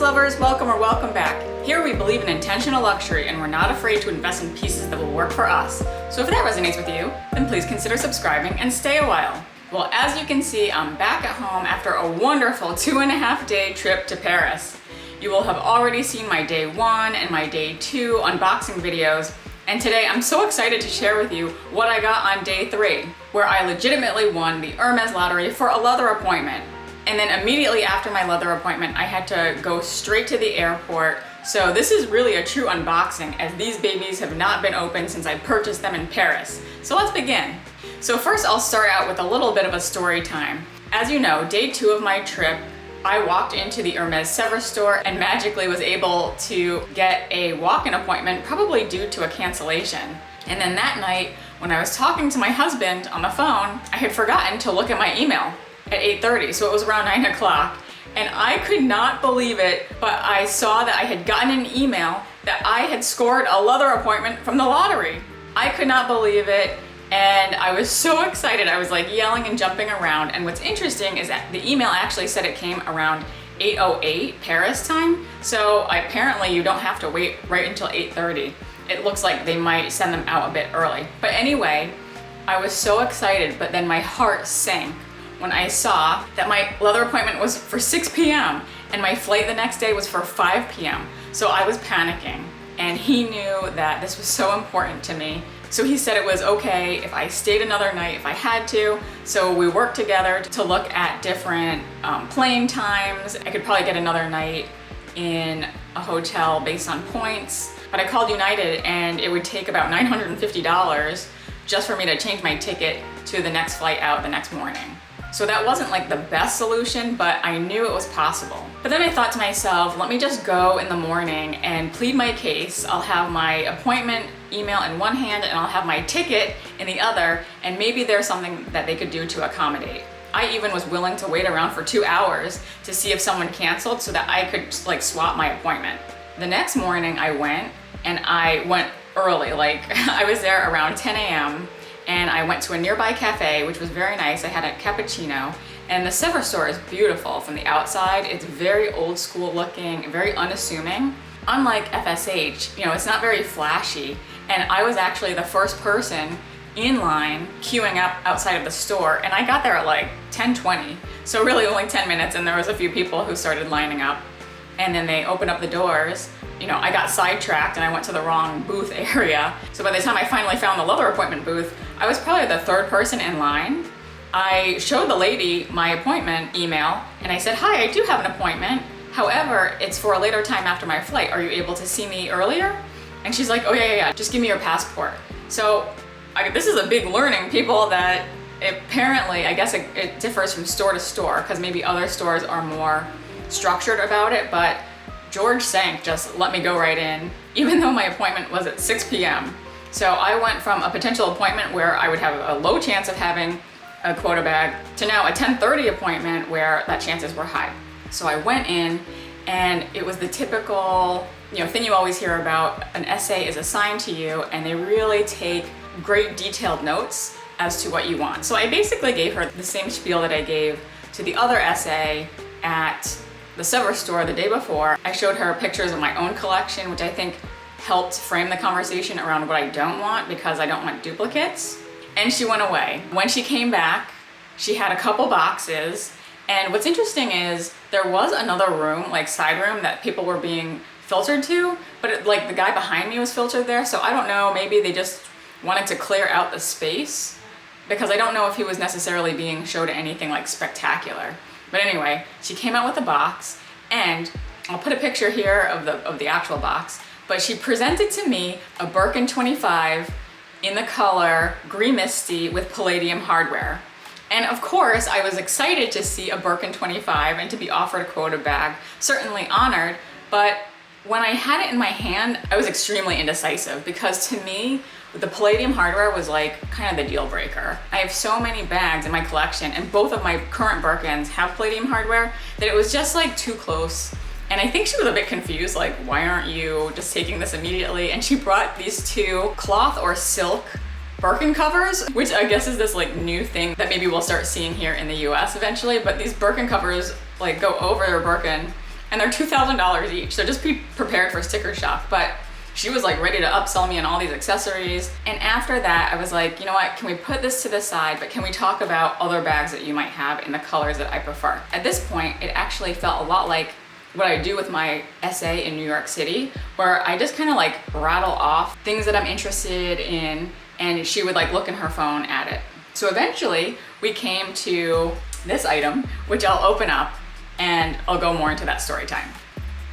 lovers, welcome or welcome back. Here we believe in intentional luxury and we're not afraid to invest in pieces that will work for us. So if that resonates with you, then please consider subscribing and stay a while. Well, as you can see, I'm back at home after a wonderful 2.5-day trip to Paris. You will have already seen my day 1 and my day 2 unboxing videos, and today I'm so excited to share with you what I got on day 3, where I legitimately won the Hermes lottery for a leather appointment. And then immediately after my leather appointment, I had to go straight to the airport. So this is really a true unboxing, as these babies have not been opened since I purchased them in Paris. So let's begin. So first I'll start out with a little bit of a story time. As you know, day 2 of my trip, I walked into the Hermès Lottery store and magically was able to get a walk-in appointment, probably due to a cancellation. And then that night, when I was talking to my husband on the phone, I had forgotten to look at my email at 8:30, so it was around 9 o'clock. And I could not believe it, but I saw that I had gotten an email that I had scored a leather appointment from the lottery. I could not believe it, and I was so excited. I was like yelling and jumping around. And what's interesting is that the email actually said it came around 8:08 Paris time, so apparently you don't have to wait right until 8:30. It looks like they might send them out a bit early. But anyway, I was so excited, but then my heart sank when I saw that my leather appointment was for 6 p.m. and my flight the next day was for 5 p.m. So I was panicking, and he knew that this was so important to me. So he said it was okay if I stayed another night if I had to. So we worked together to look at different plane times. I could probably get another night in a hotel based on points, but I called United and it would take about $950 just for me to change my ticket to the next flight out the next morning. So that wasn't like the best solution, but I knew it was possible. But then I thought to myself, let me just go in the morning and plead my case. I'll have my appointment email in one hand and I'll have my ticket in the other, and maybe there's something that they could do to accommodate. I even was willing to wait around for 2 hours to see if someone canceled so that I could like swap my appointment. The next morning I went early, like I was there around 10 a.m. and I went to a nearby cafe, which was very nice. I had a cappuccino, and the Sever store is beautiful from the outside. It's very old school looking, very unassuming. Unlike FSH, it's not very flashy. And I was actually the first person in line queuing up outside of the store, and I got there at like 10:20. So really only 10 minutes, and there was a few people who started lining up. And then they opened up the doors. I got sidetracked and I went to the wrong booth area. So by the time I finally found the leather appointment booth, I was probably the 3rd person in line. I showed the lady my appointment email and I said, "Hi, I do have an appointment. However, it's for a later time after my flight. Are you able to see me earlier?" And she's like, "Oh yeah, just give me your passport." So this is a big learning, people, that apparently, I guess it differs from store to store, because maybe other stores are more structured about it, but George Sank just let me go right in, even though my appointment was at 6 p.m. So I went from a potential appointment where I would have a low chance of having a quota bag to now a 10:30 appointment where that chances were high. So I went in, and it was the typical thing you always hear about. An essay is assigned to you and they really take great detailed notes as to what you want. So I basically gave her the same spiel that I gave to the other essay at the Sever store the day before. I showed her pictures of my own collection, which I think helped frame the conversation around what I don't want, because I don't want duplicates. And she went away. When she came back, she had a couple boxes. And what's interesting is there was another room, like side room, that people were being filtered to, but the guy behind me was filtered there. So I don't know, maybe they just wanted to clear out the space, because I don't know if he was necessarily being showed anything like spectacular. But anyway, she came out with a box, and I'll put a picture here of the actual box, but she presented to me a Birkin 25 in the color Green Misty with palladium hardware. And of course, I was excited to see a Birkin 25 and to be offered a quota bag, certainly honored, but when I had it in my hand, I was extremely indecisive, because to me, the palladium hardware was like kind of the deal breaker. I have so many bags in my collection, and both of my current Birkins have palladium hardware, that it was just like too close. And I think she was a bit confused, like, why aren't you just taking this immediately? And she brought these 2 cloth or silk Birkin covers, which I guess is this like new thing that maybe we'll start seeing here in the US eventually. But these Birkin covers like go over your Birkin and they're $2,000 each. So just be prepared for sticker shock. But she was like ready to upsell me on all these accessories. And after that, I was like, you know what, can we put this to the side, but can we talk about other bags that you might have in the colors that I prefer? At this point, it actually felt a lot like what I do with my essay in New York City, where I just kind of like rattle off things that I'm interested in, and she would like look in her phone at it. So eventually we came to this item, which I'll open up and I'll go more into that story time.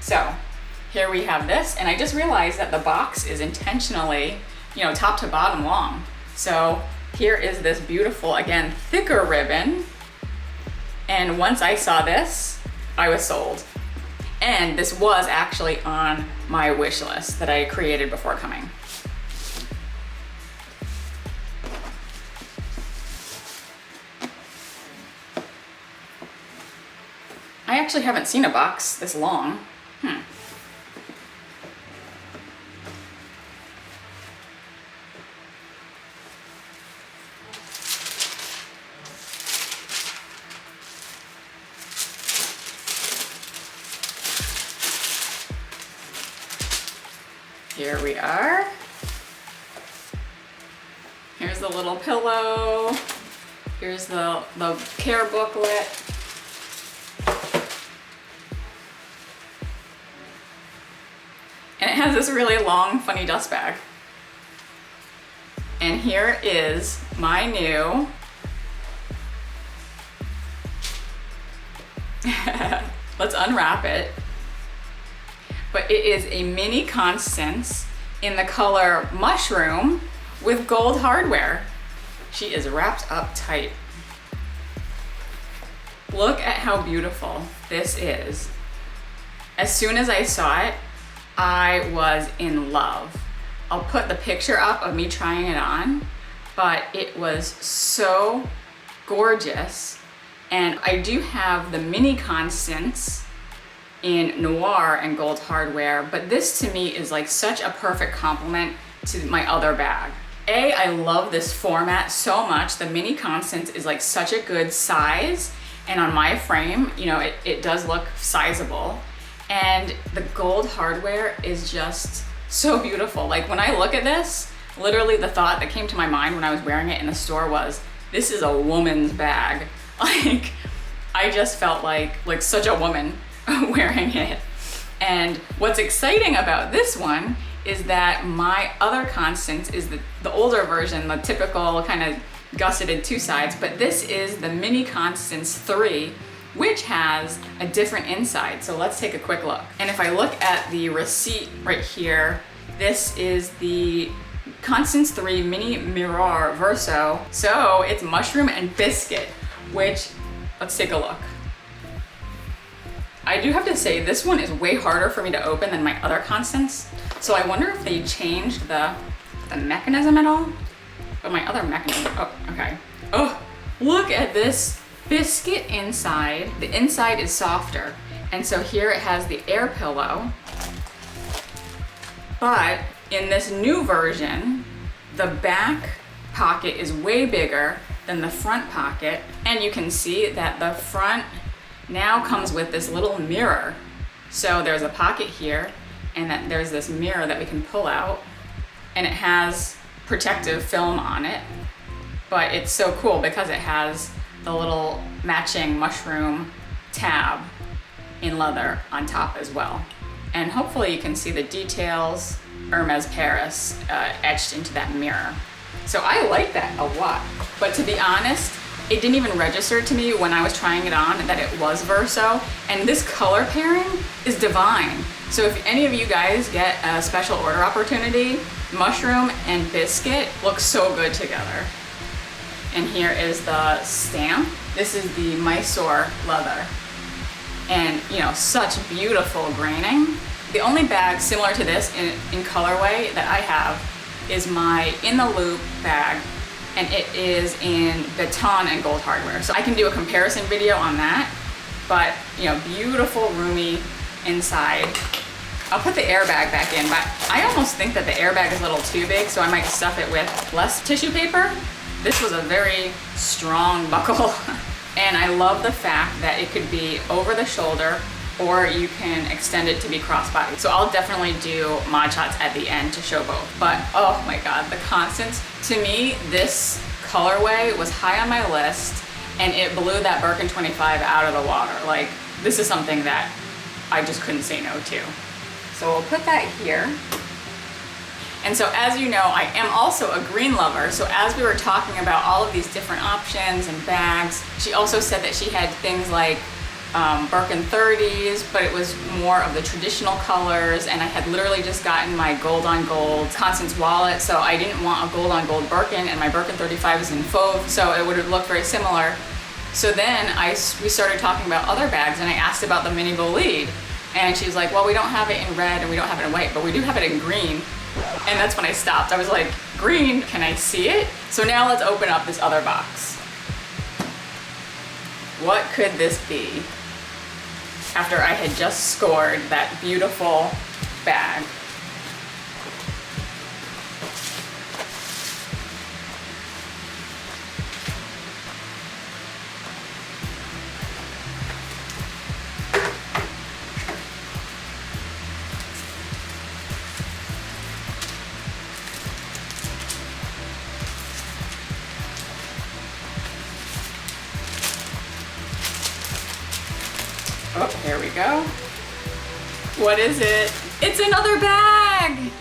So here we have this, and I just realized that the box is intentionally, you know, top to bottom long. So here is this beautiful, again, thicker ribbon. And once I saw this, I was sold. And this was actually on my wish list that I created before coming. I actually haven't seen a box this long. Here we are. Here's the little pillow. Here's the care booklet. And it has this really long, funny dust bag. And here is my new let's unwrap it. But it is a mini Constance in the color mushroom with gold hardware. She is wrapped up tight. Look at how beautiful this is. As soon as I saw it, I was in love. I'll put the picture up of me trying it on, but it was so gorgeous. And I do have the mini Constance in noir and gold hardware, but this to me is like such a perfect complement to my other bag. I love this format so much. The mini Constance is like such a good size, and on my frame, you know, it does look sizable. And the gold hardware is just so beautiful. Like when I look at this, literally the thought that came to my mind when I was wearing it in the store was, this is a woman's bag. Like, I just felt like such a woman wearing it. And what's exciting about this one is that my other Constance is the older version, the typical kind of gusseted two sides, but this is the mini Constance 3, which has a different inside. So let's take a quick look. And if I look at the receipt right here, this is the Constance 3 Mini Miroir Verso. So it's mushroom and biscuit, which, let's take a look. I do have to say, this one is way harder for me to open than my other Constance. So I wonder if they changed the mechanism at all. But my other mechanism, oh, okay. Oh, look at this biscuit inside. The inside is softer. And so here it has the air pillow. But in this new version, the back pocket is way bigger than the front pocket. And you can see that the front now comes with this little mirror. So there's a pocket here, and then there's this mirror that we can pull out, and it has protective film on it. But it's so cool because it has the little matching mushroom tab in leather on top as well. And hopefully you can see the details, Hermes Paris, etched into that mirror. So I like that a lot. But to be honest, it didn't even register to me when I was trying it on that it was Verso. And this color pairing is divine. So if any of you guys get a special order opportunity, mushroom and biscuit look so good together. And here is the stamp. This is the Mysore leather. And you know, such beautiful graining. The only bag similar to this in colorway that I have is my In the Loop bag, and it is in baton and gold hardware. So I can do a comparison video on that, but you know, beautiful roomy inside. I'll put the airbag back in, but I almost think that the airbag is a little too big, so I might stuff it with less tissue paper. This was a very strong buckle. And I love the fact that it could be over the shoulder or you can extend it to be crossbody. So I'll definitely do mod shots at the end to show both. But oh my God, the Constance, to me, this colorway was high on my list and it blew that Birkin 25 out of the water. Like, this is something that I just couldn't say no to. So we'll put that here. And so as you know, I am also a green lover. So as we were talking about all of these different options and bags, she also said that she had things like Birkin 30s, but it was more of the traditional colors. And I had literally just gotten my gold on gold Constance wallet. So I didn't want a gold on gold Birkin, and my Birkin 35 is in fauve. So it would have looked very similar. So then we started talking about other bags, and I asked about the mini bolide. And she was like, well, we don't have it in red and we don't have it in white, but we do have it in green. And that's when I stopped. I was like, green, can I see it? So now let's open up this other box. What could this be? After I had just scored that beautiful bag. Oh, here we go. What is it? It's another bag!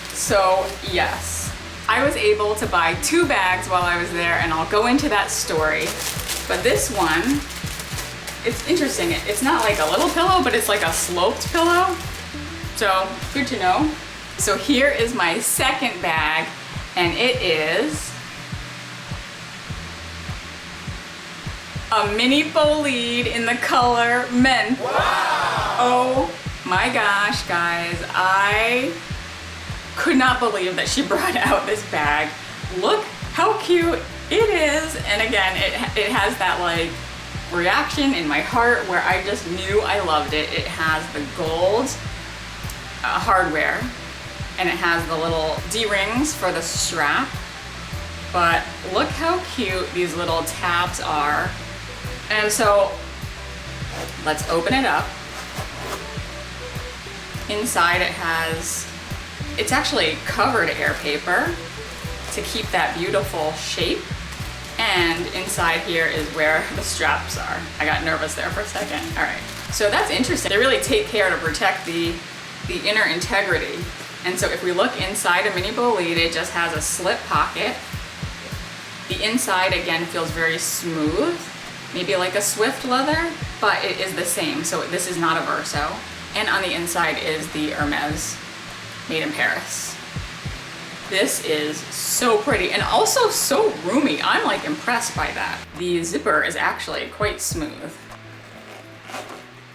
So yes, I was able to buy 2 bags while I was there, and I'll go into that story. But this one, it's interesting. It's not like a little pillow, but it's like a sloped pillow. So good to know. So here is my second bag, and it is a mini bolide in the color mint. Wow. Oh my gosh, guys. I could not believe that she brought out this bag. Look how cute it is. And again, it has that like reaction in my heart where I just knew I loved it. It has the gold hardware, and it has the little D-rings for the strap. But look how cute these little tabs are. And so let's open it up. Inside it's actually covered air paper to keep that beautiful shape. And inside here is where the straps are. I got nervous there for a second. All right, so that's interesting. They really take care to protect the inner integrity. And so if we look inside a mini bolide, it just has a slip pocket. The inside again feels very smooth. Maybe like a Swift leather, but it is the same. So this is not a Verso. And on the inside is the Hermes, made in Paris. This is so pretty and also so roomy. I'm like impressed by that. The zipper is actually quite smooth.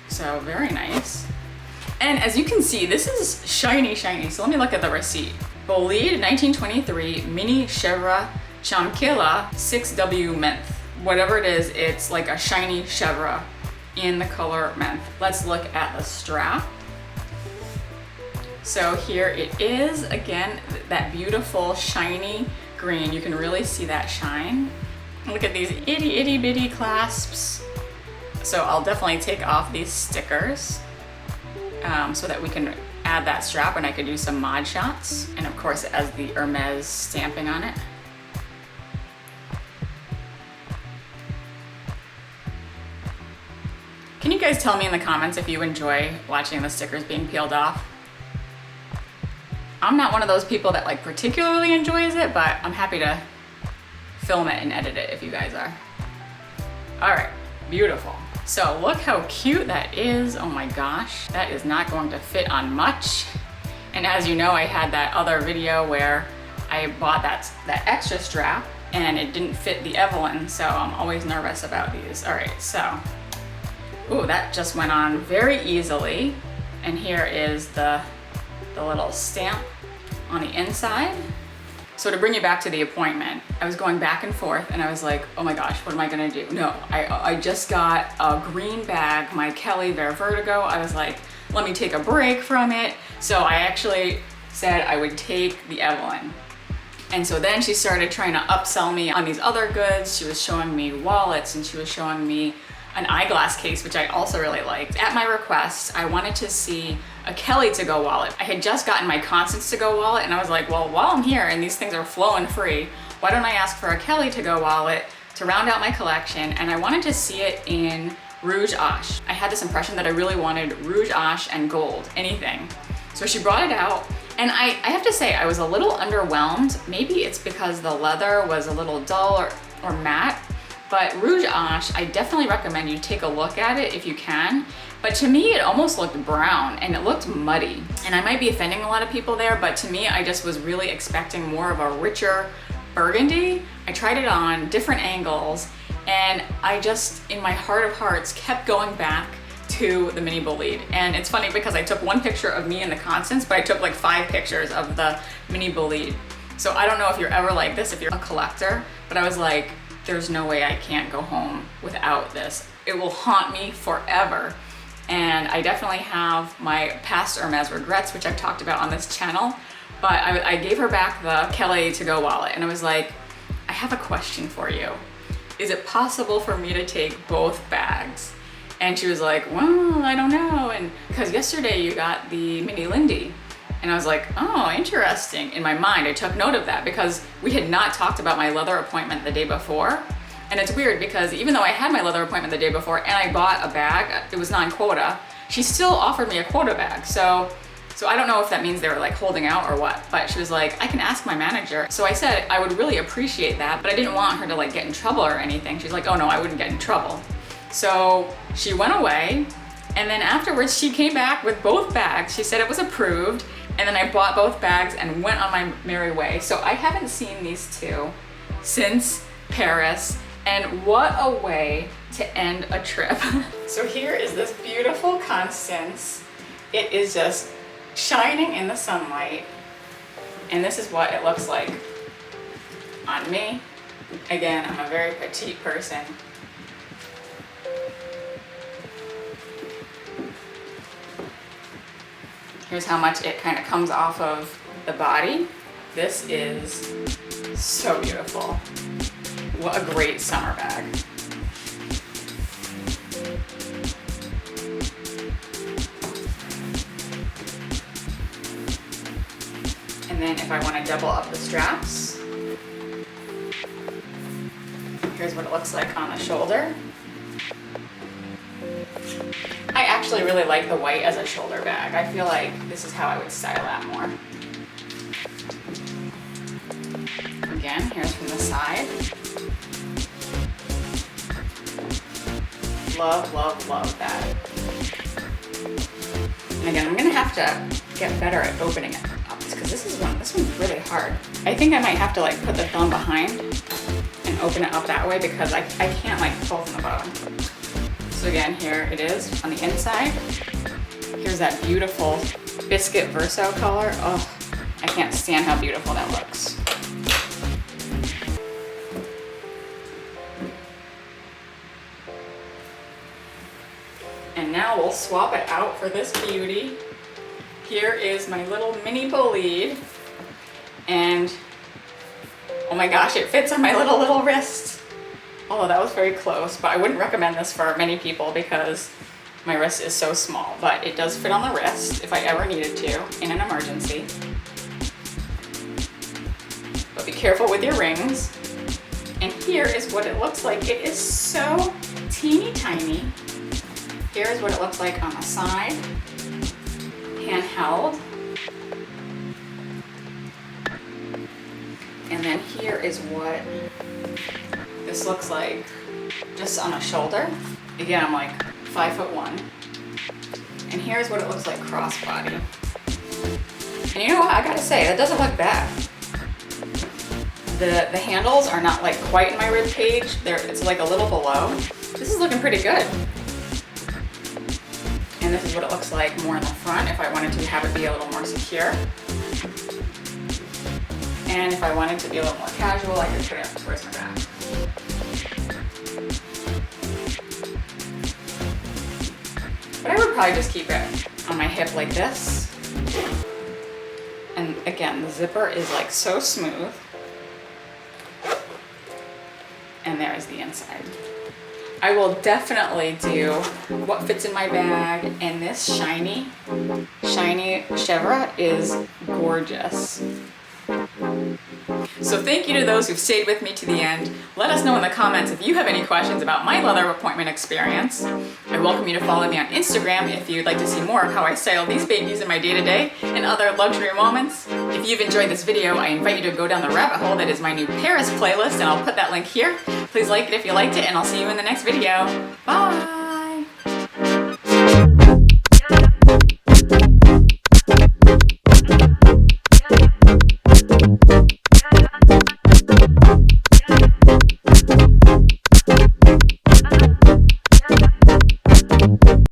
So very nice. And as you can see, this is shiny, shiny. So let me look at the receipt. Bolide 1923 Mini Chèvre Chamkila 6W Mint. Whatever it is, it's like a shiny chèvre in the color menthe. Let's look at the strap. So here it is, again, that beautiful shiny green. You can really see that shine. Look at these itty bitty clasps. So I'll definitely take off these stickers so that we can add that strap, and I could do some mod shots. And of course it has the Hermes stamping on it. Can you guys tell me in the comments if you enjoy watching the stickers being peeled off? I'm not one of those people that like particularly enjoys it, but I'm happy to film it and edit it if you guys are. All right, beautiful. So look how cute that is. Oh my gosh, that is not going to fit on much. And as you know, I had that other video where I bought that extra strap and it didn't fit the Evelyn, so I'm always nervous about these. All right, so. Ooh, that just went on very easily. And here is the little stamp on the inside. So to bring you back to the appointment, I was going back and forth and I was like, oh my gosh, what am I gonna do? No, I just got a green bag, my Kelly Bear Vertigo. I was like, let me take a break from it. So I actually said I would take the Evelyn. And so then she started trying to upsell me on these other goods. She was showing me wallets and she was showing me an eyeglass case, which I also really liked. At my request, I wanted to see a Kelly to-go wallet. I had just gotten my Constance to-go wallet, and I was like, well, while I'm here and these things are flowing free, why don't I ask for a Kelly to-go wallet to round out my collection? And I wanted to see it in Rouge Ash. I had this impression that I really wanted Rouge Ash and gold, anything. So she brought it out, and I have to say I was a little underwhelmed. Maybe it's because the leather was a little dull or matte, but Rouge Ash, I definitely recommend you take a look at it if you can. But to me, it almost looked brown and it looked muddy. And I might be offending a lot of people there, but to me, I just was really expecting more of a richer burgundy. I tried it on different angles, and I just, in my heart of hearts, kept going back to the mini bolide. And it's funny because I took one picture of me and the Constance, but I took like 5 pictures of the mini bolide. So I don't know if you're ever like this, if you're a collector, but I was like, there's no way I can't go home without this. It will haunt me forever. And I definitely have my past Hermes regrets, which I've talked about on this channel, but I gave her back the Kelly to-go wallet, and I was like, I have a question for you. Is it possible for me to take both bags? And she was like, well, I don't know. And because yesterday you got the mini Lindy. And I was like, oh, interesting. In my mind, I took note of that because we had not talked about my leather appointment the day before. And it's weird because even though I had my leather appointment the day before and I bought a bag, it was non-quota, she still offered me a quota bag. So I don't know if that means they were like holding out or what, but she was like, I can ask my manager. So I said I would really appreciate that, but I didn't want her to like get in trouble or anything. She's like, oh no, I wouldn't get in trouble. So she went away, and then afterwards she came back with both bags. She said it was approved, and then I bought both bags and went on my merry way. So I haven't seen these two since Paris, and what a way to end a trip. So here is this beautiful Constance. It is just shining in the sunlight, and this is what it looks like on me. Again, I'm a very petite person. Here's how much it kind of comes off of the body. This is so beautiful. What a great summer bag. And then if I want to double up the straps, here's what it looks like on the shoulder. I actually really like the white as a shoulder bag. I feel like this is how I would style that more. Again, here's from the side. Love, love, love that. And again, I'm gonna have to get better at opening it up because this one's really hard. I think I might have to like put the thumb behind and open it up that way because I can't like pull from the bottom. So again, here it is on the inside. Here's that beautiful biscuit verso color. Oh, I can't stand how beautiful that looks. And now we'll swap it out for this beauty. Here is my little mini bolide. And oh my gosh, it fits on my little wrist. Although that was very close, but I wouldn't recommend this for many people because my wrist is so small, but it does fit on the wrist if I ever needed to in an emergency. But be careful with your rings. And here is what it looks like. It is so teeny tiny. Here's what it looks like on the side, handheld. And then here is what this looks like just on a shoulder. Again, I'm like 5'1". And here's what it looks like crossbody. And you know what, I gotta say, that doesn't look bad. The handles are not like quite in my rib cage. It's like a little below. This is looking pretty good. And this is what it looks like more in the front if I wanted to have it be a little more secure. And if I wanted to be a little more casual, I could put it up towards my back. But I would probably just keep it on my hip like this. And again, the zipper is like so smooth. And there's the inside. I will definitely do what fits in my bag, and this shiny chevre is gorgeous. So thank you to those who've stayed with me to the end. Let us know in the comments if you have any questions about my leather appointment experience. I welcome you to follow me on Instagram if you'd like to see more of how I style these babies in my day-to-day and other luxury moments. If you've enjoyed this video, I invite you to go down the rabbit hole that is my new Paris playlist, and I'll put that link here. Please like it if you liked it, and I'll see you in the next video. Bye!